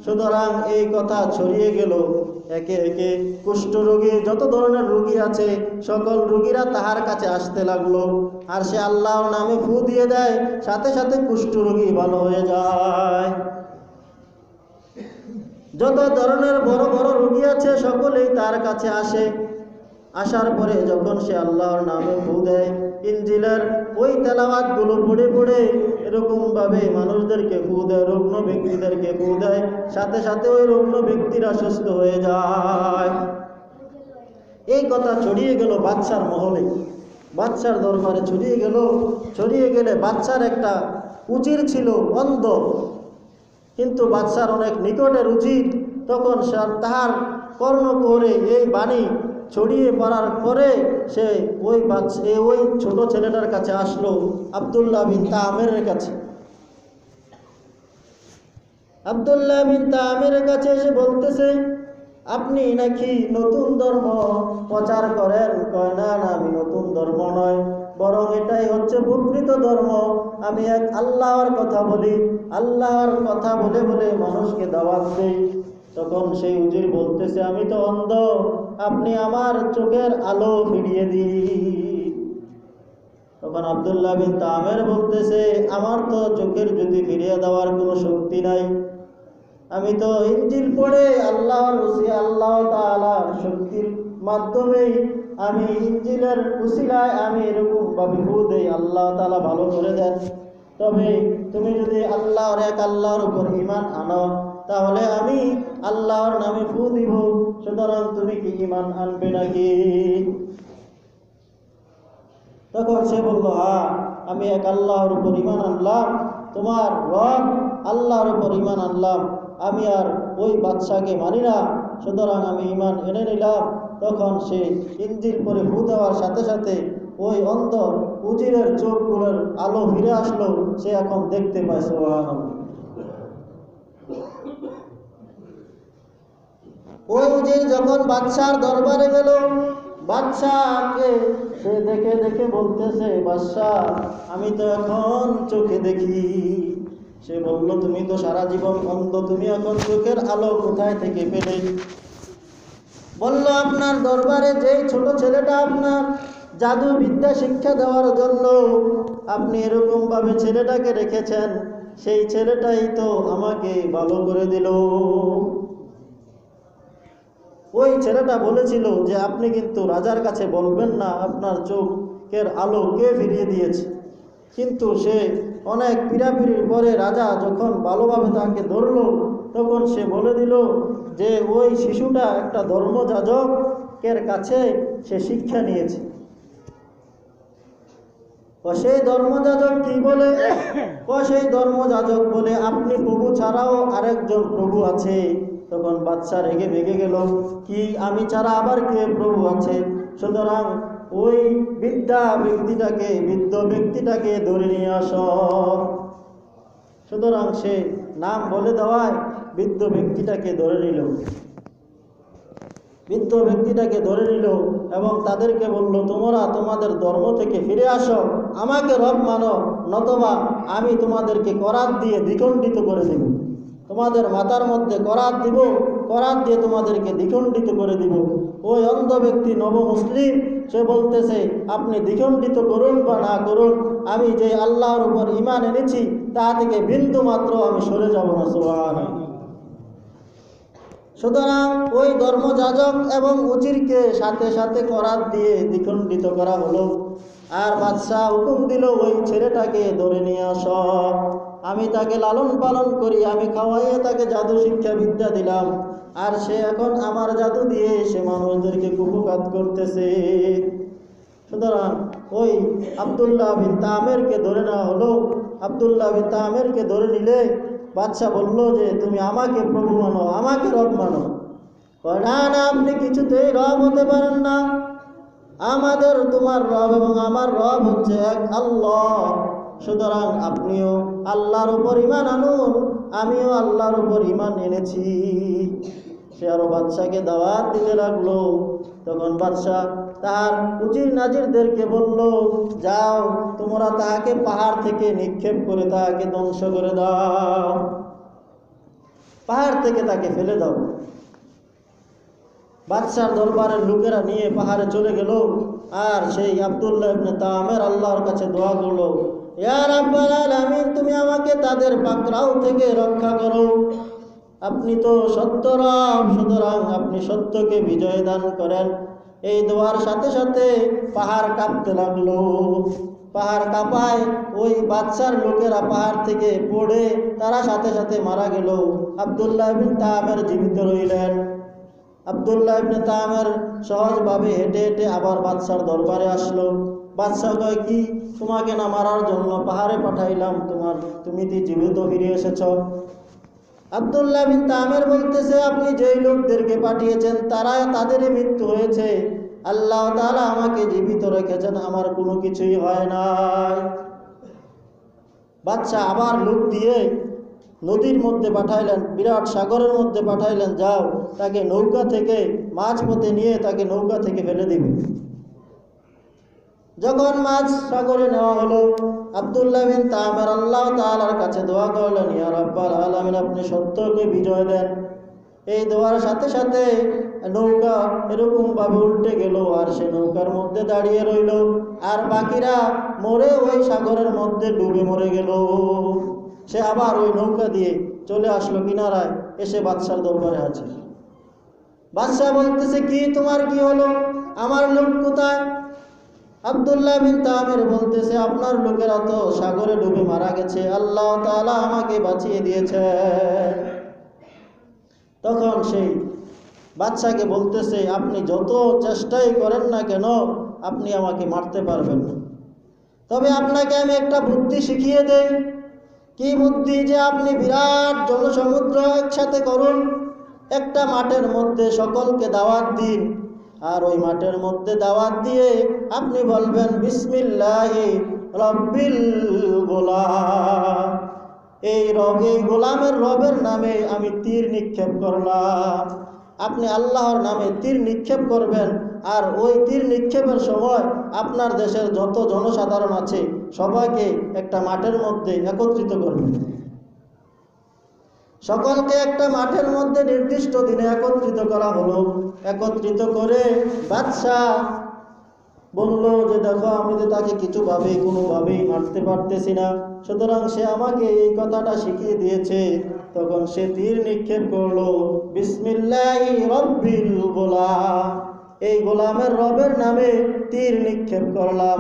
সুতরাং এই কথা ছড়িয়ে গেল, একে একে কুষ্ঠরোগী যত ধরনের রোগী আছে সকল রোগীরা তাহার কাছে আসতে লাগলো। আর সে আল্লাহর নামে ফু দিয়ে দেয়, সাথে সাথে কুষ্ঠরোগী ভালো হয়ে যায়। যত ধরনের বড় বড় রোগী আছে সকলেই তার কাছে আসে। আসার পরে যখন সে আল্লাহর নামে ফু দেয়, ইনজিলের ওই তেলাওয়াতগুলো পড়ে পড়ে এরকমভাবে মানুষদেরকে ফু দেয়, রুগ্ন ব্যক্তিদেরকে ফু দেয়, সাথে সাথে ওই রুগ্ন ব্যক্তিরা সুস্থ হয়ে যায়। এই কথা ছড়িয়ে গেল বাদশার মহলে, বাদশার দরবারে ছড়িয়ে গেল। ছড়িয়ে গেলে বাদশার একটা উজির ছিল অন্ধ, কিন্তু বাদশার অনেক নিকটের উজির। তখন তাহার কর্ণকুহরে এই বাণী ছড়িয়ে পড়ার পরে সে ওই ছোট ছেলেটার কাছে আসলো, আব্দুল্লাহ বিন তামেরের কাছে। আব্দুল্লাহ বিন তামেরের কাছে এসে বলতেছে, আপনি নাকি নতুন ধর্ম প্রচার করেন? কয় না না, আমি নতুন ধর্ম নয়, বরং এটাই হচ্ছে প্রকৃত ধর্ম। আমি এক আল্লাহর কথা বলি, আল্লাহর কথা বলে বলে মানুষকে দাওয়াত দেই। তখন সেই উজির বলতেছে, আমি তো অন্ধ, আপনি আমার চোখের আলো ফিরিয়ে দিন। তখন আব্দুল্লাহ বিন তামের বলতেছে, আমার তো চোখের জ্যোতি ফিরিয়ে দেওয়ার কোনো শক্তি নাই, আমি তো ইনজিল পড়ে আল্লাহর আল্লাহ তাআলার শক্তির মাধ্যমেই আমি ইনজিলের উসিলায় আমি এরকম ভাবে ফু দেই, আল্লাহ তাআলা ভালো করে দেন। তবে তুমি যদি আল্লাহর এক আল্লাহর উপর ঈমান আনো তাহলে আমি আল্লাহর নামে ফু দিব, সুতরাং তুমি কি ঈমান আনবে নাকি? তখন সে বলল, হ্যাঁ, আমি এক আল্লাহর উপর ঈমান আনলাম, তোমার রব আল্লাহর উপর ঈমান আনলাম, আমি আর ওই বাদশাকে মানি না, সুতরাং আমি ঈমান এনে নিলাম। তখন সে ইনজিল পরে ফু দেওয়ার সাথে সাথে ওই অন্ধ উজিরের চোখগুলোর আলো ফিরে আসলো, সে এখন দেখতে পায়। সুবহানাল্লাহ। ওই উজির যখন বাদশার দরবারে গেল, বাদশাকে সে দেখে দেখে বলতেছে, বাদশাহ, আমি তো এখন চোখে দেখি। সে বলল, তুমি তো সারা জীবন অন্ধ, তুমি এখন চোখের আলো কোথায় থেকে পেলে? বলল, আপনার দরবারে যেই ছোট ছেলেটা আপনার জাদু বিদ্যা শিক্ষা দেওয়ার জন্য আপনি এরকম ভাবে ছেলেটাকে রেখেছেন, সেই ছেলেটাই তো আমাকে ভালো করে দিল। ওই ছেলেটা বলেছিল যে আপনি কিন্তু রাজার কাছে বলবেন না আপনার চোখের আলো কে ফিরিয়ে দিয়েছে। কিন্তু সে অনেক পীড়াপিড়ির পরে রাজা যখন ভালোভাবে তাকে ধরলো, তখন সে বলে দিল যে ওই শিশুটা একটা ধর্মযাজকের কাছে সে শিক্ষা নিয়েছে। সেই ধর্মযাজক কি বলে? সেই ধর্মযাজক বলে, আপনি প্রভু ছাড়াও আরেকজন প্রভু আছে। তখন বাদশা রেগে ভেগে গেল, কি আমি ছাড়া আবার কে প্রভু আছে? সুতরাং ওই বৃদ্ধ ব্যক্তিটাকে ধরে নিয়ে আস। সুতরাং সে নাম বলে দেওয়ায় বৃদ্ধ ব্যক্তিটাকে ধরে নিল। বৃদ্ধ ব্যক্তিটাকে ধরে নিল এবং তাদেরকে বলল, তোমরা তোমাদের ধর্ম থেকে ফিরে আসো, আমাকে রব মানো, নতবা আমি তোমাদেরকে করাত দিয়ে দ্বিখণ্ডিত করে দিব। তোমাদের মাথার মধ্যে করাত দিব, করাত দিয়ে তোমাদেরকে দ্বিখণ্ডিত করে দিব। ওই অন্ধ ব্যক্তি নব মুসলিম, সে বলতেছে, আপনি দ্বিখণ্ডিত করুন বা না করুন, আমি যে আল্লাহর উপর ঈমান এনেছি তা থেকে বিন্দু মাত্র আমি সরে যাব না। সুবহানাল্লাহ। সুতরাং ওই ধর্মযাজক এবং উজিরকে সাথে সাথে করাত দিয়ে দ্বিখণ্ডিত করা হলো। আর বাদশাহ হুকুম দিল, ওই ছেলেটাকে ধরে নিয়ে আস, আমি তাকে লালন পালন করি, আমি খাওয়াইয়ে তাকে জাদু শিক্ষা বিদ্যা দিলাম, আর সে এখন আমার জাদু দিয়ে সে মানুষদেরকে কুপকাত করতেছে। সুতরাং ওই আব্দুল্লাহ বিন তামেরকে ধরে নেওয়া হলো। আব্দুল্লাহ বিন তামেরকে ধরে নিলে বাদশাহ বলল যে তুমি আমাকে প্রভু মানো, আমাকে রব মানো। না না, আপনি কিছুতেই রব হতে পারেন না, তোমার রব এবং আমার রব হচ্ছে এক আল্লাহ। সুতরাং আপনিও আল্লাহর উপর ঈমান আনুন, আমিও আল্লাহর উপর ঈমান এনেছি। সে আরো বাদশাকে দাওয়াত দিতে লাগলো। তখন বাদশাহ তার উজির নাজিরদেরকে বলল, যাও তোমরা তাহাকে পাহাড় থেকে নিক্ষেপ করে তাহাকে ধ্বংস করে দাও, পাহাড় থেকে তাকে ফেলে দাও। বাদশার দরবারের লোকেরা নিয়ে পাহাড়ে চলে গেল, আর সেই আব্দুল্লাহ ইবনে তামের আল্লাহর কাছে দোয়া করলো, ইয়া রাব্বাল আলামিন, তুমি আমাকে তাদের পাকড়াও থেকে রক্ষা করো, আপনি তো সত্য রব, সুতরাং আপনি সত্যকে বিজয় দান করেন। এই দোয়ার সাথে সাথে পাহাড় কাঁপতে লাগলো। পাহাড় কাঁপায়, ওই বাদশার লোকেরা পাহাড় থেকে পড়ে তারা সাথে সাথে মারা গেল। আব্দুল্লাহ ইবনে তামের জীবিত রইলেন। আব্দুল্লাহ ইবনে তামের সহজভাবে হেঁটে হেঁটে আবার বাদশার দরবারে আসলো। বাদশাহ কয়, কি তোমাকে না মারার জন্য পাহাড়ে পাঠাইলাম, তুমি কি জীবিত ফিরে এসেছ? আব্দুল্লাহ বিন তামের বলতেছে, আপনি যেই লোকদেরকে পাঠিয়েছেন তাদেরই মৃত্যু হয়েছে, আল্লাহ তাআলা আমাকে জীবিত রেখেছেন, আমার কোনো কিছুই হয় নাই। বাদশাহ আবার লোক দিয়ে নদীর মধ্যে পাঠাইলেন, বিরাট সাগরের মধ্যে পাঠাইলেন, যাও তাকে নৌকা থেকে মাঝপথে নিয়ে তাকে নৌকা থেকে ফেলে দিবে। যখন মাঝ সাগরে নেওয়া হলো, আব্দুল্লাহ বিন তামের আল্লাহ তাআলার কাছে দোয়া করলেন, ইয়া রাব্বাল আলামিন, আপনি সত্যকে বিজয় দেন। এই দোয়ার সাথে সাথে নৌকা এরকম ভাবে উল্টে গেল, আর সে নৌকার মধ্যে দাঁড়িয়ে রইল, আর বাকিরা মরে ওই সাগরের মধ্যে ডুবে মরে গেল। সে আবার ওই নৌকা দিয়ে চলে আসলো কিনারায়, এসে বাদশার দরবারে আছে। বাদশাহ বলতেছে, কি তোমার কি হলো, আমার লোক কোথায়? আব্দুল্লাহ বিন তামের বলতেছে, আপনার লোকেরা তো সাগরে ডুবে মারা গেছে, আল্লাহ তাআলা আমাকে বাঁচিয়ে দিয়েছে। তখন সেই বাদশাকে বলতেছে, আপনি যত চেষ্টাই করেন না কেন আপনি আমাকে মারতে পারবেন না, তবে আপনাকে আমি একটা বুদ্ধি শিখিয়ে দেই। কি বুদ্ধি? যে আপনি বিরাট জনসমুদ্র একসাথে করুন, একটা মাঠের মধ্যে সকলকে দাওয়াত দিন, আর ওই মাঠের মধ্যে দাওয়াত দিয়ে আপনি বলবেন, বিসমিল্লাহি রব্বিল গোলাম, এই গোলামের রবের নামে আমি তীর নিক্ষেপ করলাম। আপনি আল্লাহর নামে তীর নিক্ষেপ করবেন, আর ওই তীর নিক্ষেপের সময় আপনার দেশের যত জনসাধারণ আছে সবাইকে একটা মাঠের মধ্যে একত্রিত করবেন। সকলকে একটা মাঠের মধ্যে নির্দিষ্ট দিনে একত্রিত করা হলো। একত্রিত করে বাদশাহ বলল যে, দেখো আমি তো তাকে কোনোভাবেই মারতে পারতেছি না, সুতরাং সে আমাকে এই কথাটা শিখিয়ে দিয়েছে। তখন সে তীর নিক্ষেপ করলো, বিসমিল্লাহি রব্বিল গোলাম, এই গোলামের রবের নামে তীর নিক্ষেপ করলাম।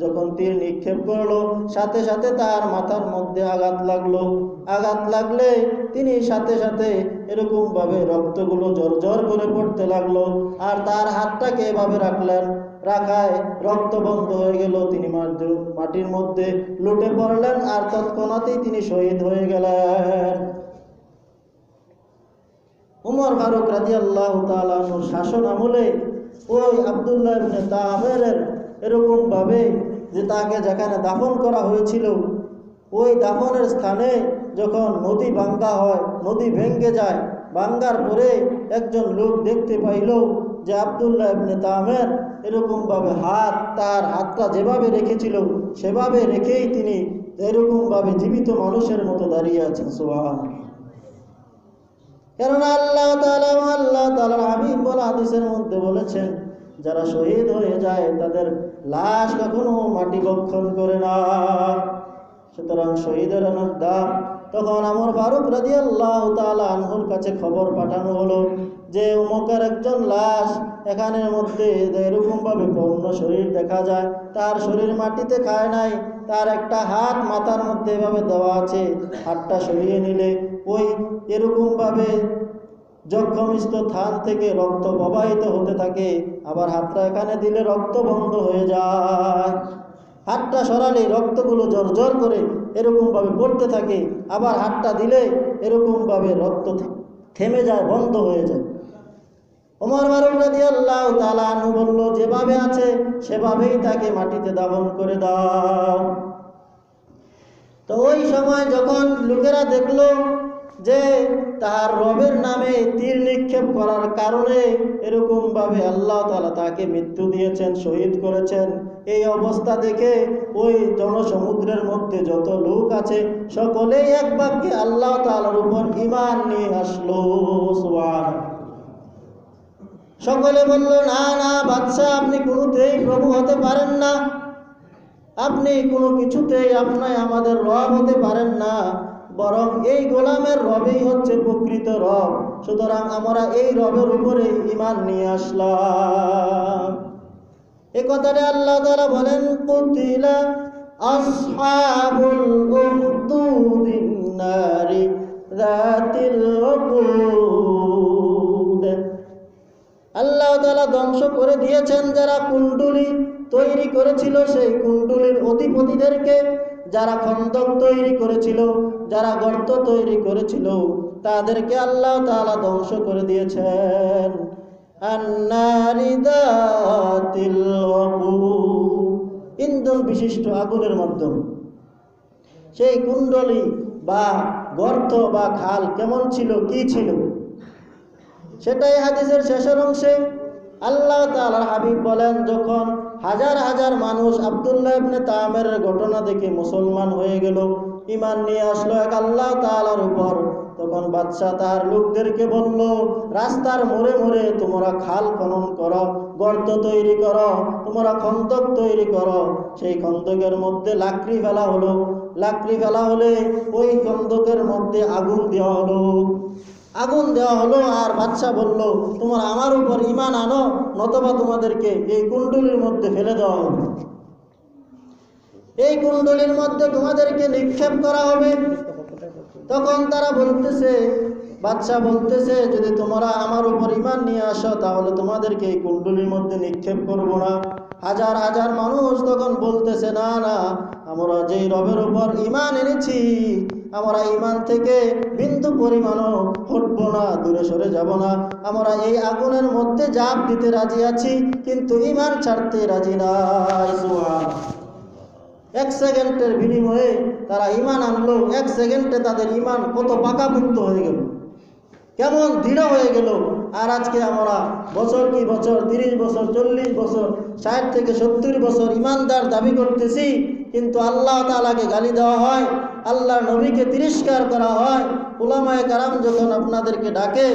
যখন তীর নিক্ষেপ করলো, সাথে সাথে তার মাথার মধ্যে আঘাত লাগলো। আঘাত লাগলে তিনি সাথে সাথে এরকম ভাবে রক্তগুলো ঝরঝর করে পড়তে লাগলো, আর তার হাতটাকে এভাবে রাখায় রক্ত বন্ধ হয়ে গেল। তিনি মাটির মধ্যে লুটে পড়লেন, আর তৎক্ষণাতেই তিনি শহীদ হয়ে গেলেন। উমর ফারুক রাদিয়াল্লাহু তাআলা আনহুর শাসন আমলে ওই আব্দুল্লাহ ইবনে তামেরের এরকম ভাবে যে তাকে যেখানে দাফন করা হয়েছিল, ওই দাফনের স্থানে যখন নদী ভাঙ্গা হয়, নদী ভেঙে যায়, ভাঙ্গার পরে একজন লোক দেখতে পাইল যে আব্দুল্লাহ ইবনে তামের এরকম ভাবে তার হাতটা যেভাবে রেখেছিল সেভাবে রেখেই তিনি এরকম ভাবে জীবিত মানুষের মতো দাঁড়িয়ে আছেন। সুবহানাল্লাহ। কারণ আল্লাহ তাআলার হাবিব বলে হাদিসের মধ্যে বলেছেন, যারা শহীদ হয়ে যায় তাদের লাশ কখনো মাটি ভক্ষণ করে না। সুতরাং শহীদের অনেক দাম। তখন ওমর ফারুক রাদিয়াল্লাহু তাআলা আনহুর কাছে খবর পাঠানো হলো যে অমুকের একজন লাশ এখানের মধ্যে এরকম ভাবে পূর্ণ শরীর দেখা যায়, তার শরীর মাটিতে খায় নাই, তার একটা হাত মাথার মধ্যে এভাবে দেওয়া আছে, হাতটা সরিয়ে নিলে ওই এরকম ভাবে জখমস্থ স্থান থেকে রক্ত প্রবাহিত হতে থাকে, আবার হাতটা এখানে দিলে রক্ত বন্ধ হয়ে যায়। হাতটা সরালে রক্তগুলো ঝরঝর করে এরকম ভাবে পড়তে থাকে, আবার হাতটা দিলে এরকম ভাবে রক্ত থেমে যায়, বন্ধ হয়ে যায়। ওমর ফারুক রাদিয়াল্লাহু তাআলা আনহু বলল, যেভাবে আছে সেভাবেই তাকে মাটিতে দাফন করে দাও। তো ওই সময় যখন লোকেরা দেখলো যে তার রবের নামে তীর নিক্ষেপ করার কারণে এরকম ভাবে আল্লাহ তাআলা তাকে মৃত্যু দিয়েছেন, শহীদ করেছেন। এই অবস্থা দেখে ওই জনসমুদ্রের মধ্যে যত লোক আছে সকলেই এক বাক্যে আল্লাহ তাআলার উপর ঈমান নিয়ে আসলো। সুবহানাল্লাহ। সকলে বলল, না না বাদশা, আপনি কোনোতেই প্রভু হতে পারেন না, আপনি কোনো কিছুতেই আমাদের রব হতে পারেন না, বরং এই গোলামের রবই হচ্ছে প্রকৃত রব, সুতরাং আমরা এই রবের উপরে ঈমান নিয়ে আসলাম। এই কথাটা আল্লাহ তাআলা বলেন, কুতিলা আসহাবুল উখদুদিন নারি যাতিল উকুদ। আল্লাহ তাআলা ধ্বংস করে দিয়েছেন যারা কুণ্ডলী তৈরি করেছিল, সেই কুণ্ডলীর অধিপতিদেরকে, যারা খন্দক তৈরি করেছিল, যারা গর্ত তৈরি করেছিল, তাদেরকে আল্লাহ তাআলা ধ্বংস করে দিয়েছেন। আন্নারি যাতিল ওকুদ, ইন্ধন বিশিষ্ট আগুনের মাধ্যমে। সেই কুণ্ডলী বা গর্ত বা খাল কেমন ছিল, কি ছিল, সেটাই হাদিসের শেষের অংশে আল্লাহ তাআলার হাবিব বলেন, যখন হাজার হাজার মানুষ আব্দুল্লাহ ইবনে তামেরের ঘটনা দেখে মুসলমান হয়ে গেল, ঈমান নিয়ে আসলো এক আল্লাহ তাআলার উপর, তখন বাদশা তার লোকদেরকে বলল, রাস্তার মোড়ে মোড়ে তোমরা খাল খনন করো, গর্ত তৈরি করো, তোমরা খন্দক তৈরি করো। সেই খন্দকের মধ্যে লাকড়ি ফেলা হলো, লাকড়ি ফেলা হলে ওই খন্দকের মধ্যে আগুন দেওয়া হলো, আগুন দেওয়া হলো। আর বাদশা বলল, তোমরা আমার উপর ঈমান আনো, নতবা তোমাদেরকে এই কুণ্ডলীর মধ্যে ফেলে দেওয়া হবে, এই কুণ্ডলীর মধ্যে তোমাদেরকে নিক্ষেপ করা হবে। তখন তারা বলতেছে, বাদশা বলতেছে, যদি তোমরা আমার উপর ঈমান নিয়ে আসো তাহলে তোমাদেরকে এই কুণ্ডলীর মধ্যে নিক্ষেপ করব না। হাজার হাজার মানুষ তখন বলতেছে, না না, আমরা যেই রবের উপর ঈমান এনেছি, আমরা ঈমান থেকে বিন্দু পরিমাণও হটব না, দূরে সরে যাব না। আমরা এই আগুনের মধ্যে ঝাঁপ দিতে রাজি আছি, কিন্তু ঈমান ছাড়তে রাজি নাই। সুবহানাল্লাহ। এক সেকেন্ডের বিনিময়ে তারা ঈমান আনলো, এক সেকেন্ডে তাদের ঈমান কত পাকাপোক্ত হয়ে গেল, কেমন দৃঢ় হয়ে গেল। আর আজকে আমরা বছর কি বছর, 30 বছর, 40 বছর, 60 থেকে 70 বছর ঈমানদার দাবি করতেছি, কিন্তু আল্লাহ তাআলাকে গালি দেওয়া হয়, আল্লাহর নবীকে তিরস্কার করা হয়। উলামায়ে কেরাম যখন আপনাদেরকে ডাকে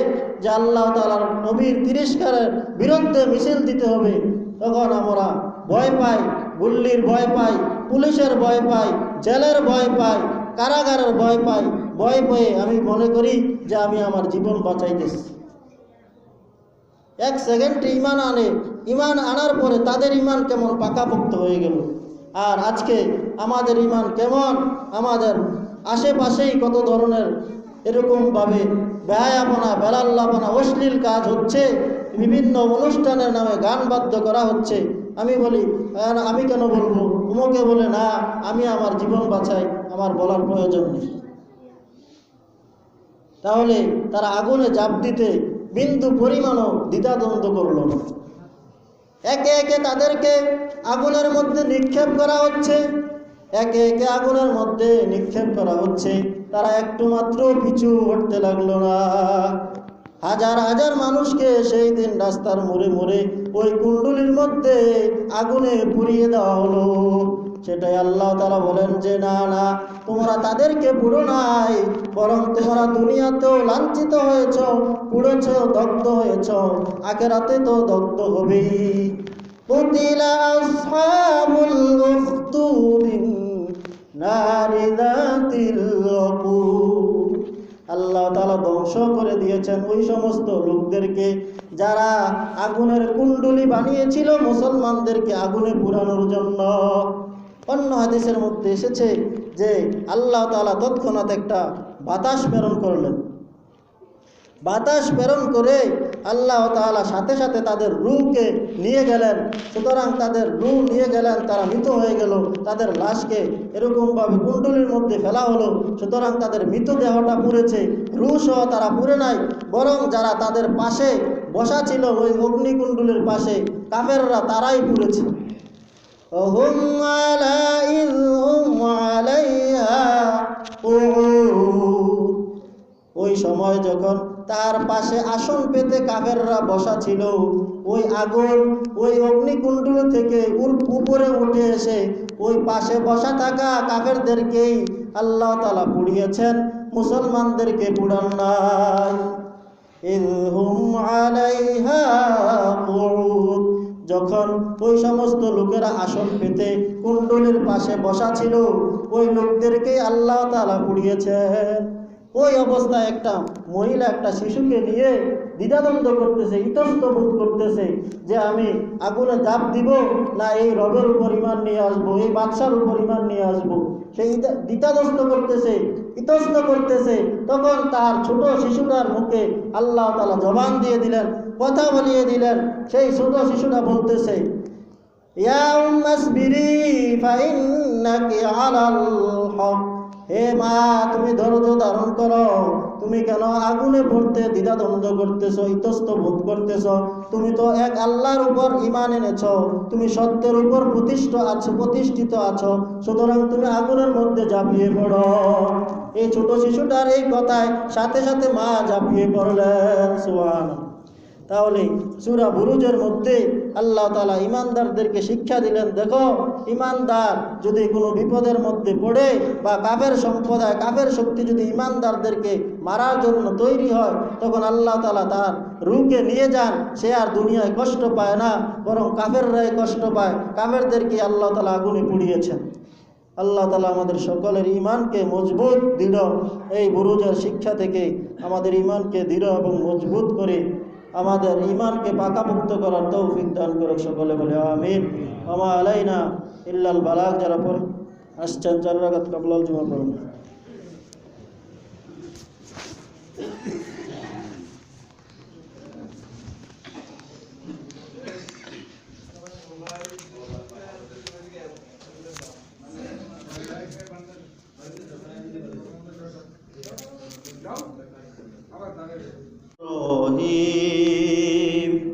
যে আল্লাহ তাআলার নবীর তিরস্কারের বিরুদ্ধে মিছিল দিতে হবে, তখন আমরা ভয় পাই, গুল্লির ভয় পাই, পুলিশের ভয় পাই, জেলের ভয় পাই, কারাগারের ভয় পাই। ভয় পেয়ে আমি মনে করি যে আমি আমার জীবন বাঁচাইতেছি। এক সেকেন্ডে ঈমান আনে, ঈমান আনার পরে তাদের ঈমান কেমন পাকাপোক্ত হয়ে গেল। আর আজকে আমাদের ঈমান কেমন, আমাদের আশেপাশেই কত ধরনের এরকমভাবে বেহায়াপনা, বেলাল্লাপনা, অশ্লীল কাজ হচ্ছে, বিভিন্ন অনুষ্ঠানের নামে গান বাদ্য করা হচ্ছে। আমি বলি, আমি কেন বলবো, উমকে বলে, না আমি আমার জীবন বাঁচাই, আমার বলার প্রয়োজন নেই। তাহলে তারা আগুনে ঝাঁপ দিতে বিন্দু পরিমাণও দ্বিধাদ্বন্দ্ব করল না। একে একে তাদেরকে আগুনের মধ্যে নিক্ষেপ করা হচ্ছে, একে একে আগুনের মধ্যে নিক্ষেপ করা হচ্ছে। তারা একটু মাত্র পিছু হটতে লাগলো না। হাজার হাজার মানুষকে সেই দিন রাস্তার মোড়ে মোড়ে ওই কুণ্ডলীর মধ্যে আগুনে পুড়িয়ে দেওয়া হলো। সেটাই আল্লাহ তাআলা বলেন যে, না না, তোমরা তাদেরকে পুড়ো নাই, বরং তোমরা দুনিয়াতেও লাঞ্ছিত হয়েছ, পুড়েছ, দগ্ধ হয়েছ, আখিরাতে তো দগ্ধ হবেই। কুতিলা আসহাবুল উখদুদিন নারি যাতিল ওকুদ। আল্লাহ তাআলা ধ্বংস করে দিয়েছেন ওই সমস্ত লোকদেরকে যারা আগুনের কুণ্ডলী বানিয়েছিল মুসলমানদেরকে আগুনে পুরানোর জন্য। অন্য হাদিসের মধ্যে এসেছে যে আল্লাহ তাআলা তৎক্ষণাৎ একটা বাতাস প্রেরণ করলেন। বাতাস প্রেরণ করে আল্লাহ তাআলা সাথে সাথে তাদের রূহকে নিয়ে গেলেন। সুতরাং তাদের রূহ নিয়ে গেলেন, তারা মৃত হয়ে গেল। তাদের লাশকে এরকমভাবে কুণ্ডলীর মধ্যে ফেলা হলো। সুতরাং তাদের মৃতদেহটা পুড়েছে, রূহ সহ তারা পুড়ে নাই, বরং যারা তাদের পাশে বসা ছিল ওই অগ্নিকুণ্ডলীর পাশে কাফেররা, তারাই পুড়েছে। وهم على إذ هم عليها قعود পরে যখন তার পাশে আসন পেতে কাফেররা বসা ছিল, ওই আগুন ওই অগ্নিকুণ্ডল থেকে উপরে উঠে এসে ওই পাশে বসা থাকা কাফেরদেরকেই আল্লাহ তাআলা পুড়িয়েছেন, মুসলমানদেরকে পুড়ান নাই। ইনহুম আলাইহা কুউদ, যখন ওই সমস্ত লোকেরা আসন পেতে কুণ্ডলীর পাশে বসা ছিল, ওই লোকদেরকে আল্লাহ তাআলা পুড়িয়েছেন। ওই অবস্থায় একটা মহিলা একটা শিশুকে নিয়ে দ্বিধাদ্বন্দ্ব করতেছে, ইতস্তত করতেছে যে আমি আগুনে ঝাঁপ দিব না এই রবের উপর ঈমান নিয়ে আসবো, এই বাদশার উপর ঈমান নিয়ে আসবো। সেই দ্বিধাদ্বন্দ্ব করতেছে, ইতস্ত করতেছে। তখন তার ছোট শিশুটার মুখে আল্লাহ তাআলা জবান দিয়ে দিলেন, কথা বলিয়ে দিলেন। সেই ছোট শিশুটা বলতেছে, ইয়া উম্মাসবিরি ফাইন্নাকি আলাল হক, হে মা তুমি ধৈর্য ধারণ করো, তুমি কেন আগুনে পড়তে দ্বিধাদ্বন্দ্ব করতেছো, ইতস্ত বোধ করতেছো? তুমি তো এক আল্লাহর উপর ঈমান এনেছো, তুমি সত্যের উপর প্রতিষ্ঠিত আছো, সুতরাং তুমি আগুনের মধ্যে ঝাঁপিয়ে পড়ো। এই ছোট শিশুটার এই কথায় সাথে সাথে মা ঝাঁপিয়ে পড়লেন। সুবহানাল্লাহ। তাহলে সূরা বুরুজের মধ্যে আল্লাহ তাআলা ঈমানদারদেরকে শিক্ষা দিলেন, দেখো ঈমানদার যদি কোনো বিপদের মধ্যে পড়ে বা কাফের সম্প্রদায় কাফের শক্তি যদি ঈমানদারদেরকে মারার জন্য তৈরি হয়, তখন আল্লাহ তাআলা তার রূহকে নিয়ে যান, সে আর দুনিয়ায় কষ্ট পায় না, বরং কাফেররাই কষ্ট পায়। কাফেরদেরকে আল্লাহ তাআলা আগুনে পুড়িয়েছেন। আল্লাহ তাআলা আমাদের সকলের ঈমানকে মজবুত দৃঢ় এই বুরুজের শিক্ষা থেকে আমাদের ঈমানকে দৃঢ় এবং মজবুত করে আমাদের ঈমানকে পাকাপোক্ত করার তৌফিক দান করুক। সকলে বলে আমিন। ওয়া আলাইনা ইল্লাল বালাগ। যারা পর আসছেন 4 রাকাত কাবলাল জুমা পড়ুন। রহিম